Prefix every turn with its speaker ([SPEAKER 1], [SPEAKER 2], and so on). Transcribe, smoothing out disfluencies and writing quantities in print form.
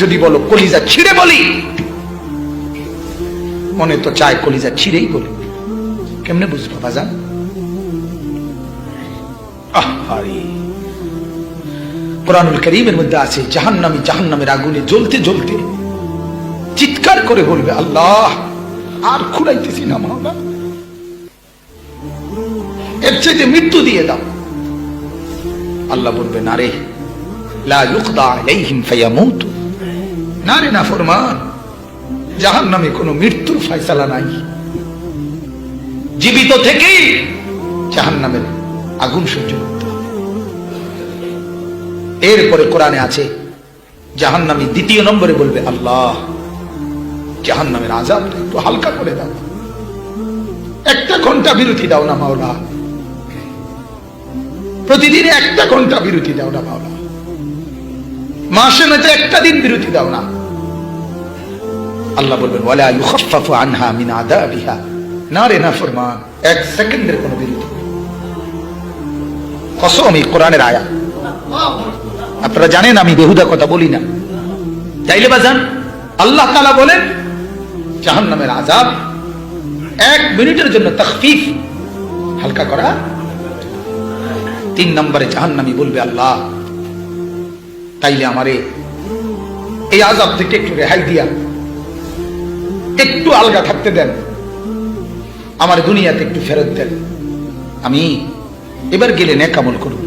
[SPEAKER 1] যদি বলো কলিজা ছিঁড়ে বলি, মনে তো চায় কলিজা ছিঁড়েই বলি। কেমনে বুঝবো বাজান? আহারে, কুরআনুল কারীমের মধ্যে আছে জাহান্নামী জাহান্নামের আগুনে জ্বলতে জ্বলতে চিৎকার করে বলবে, আল্লাহ আর খুঁড়াইতেছি না মাওলা, এর চাইতে মৃত্যু দিয়ে দাও। আল্লাহ বলবে, না রে, লা ইউকদা আলাইহিম ফায়ামুতু, না রে নাফরমান, জাহান্নামে কোনো মৃত্যুর ফয়সালা নাই। জীবিত থেকেই জাহান্নামের আগুন সহ্য করতে হবে। এরপরে কোরআনে আছে জাহান্নামী দ্বিতীয় নম্বরে বলবে, আল্লাহ জাহান্নামের আযাবটা একটু হালকা করে দাও, একটা ঘন্টা বিরতি দাও না মাওলা, প্রতিদিন একটা ঘন্টা বিরতি দাও না মাওলা, মাসে নয়তো একটা দিন বিরতি দাও না। আল্লাহ বলবেন, ওয়ালা ইউখাফফাফু আনহা মিন আযাবিহা, না রে নাফরমান, এক সেকেন্ডের কোনো বিরতি। কসম, এই কোরআনের আয়াত। আপনারা জানেন আমি বেহুদা কথা বলি না, তাইলে বাজান আল্লাহ তাআলা বলেন জাহান্নামের আযাব এক মিনিটের জন্য তাখফিফ, হালকা করা। 3 নম্বরে জাহান্নামী বলবে, আল্লাহ তাইলে আমারে এই আযাব থেকে একটু রেহাই দিয়া একটু আলগা থাকতে দেন, আমার দুনিয়াতে একটু ফেরত দেন, আমি এবার গেলে নেক আমল করব।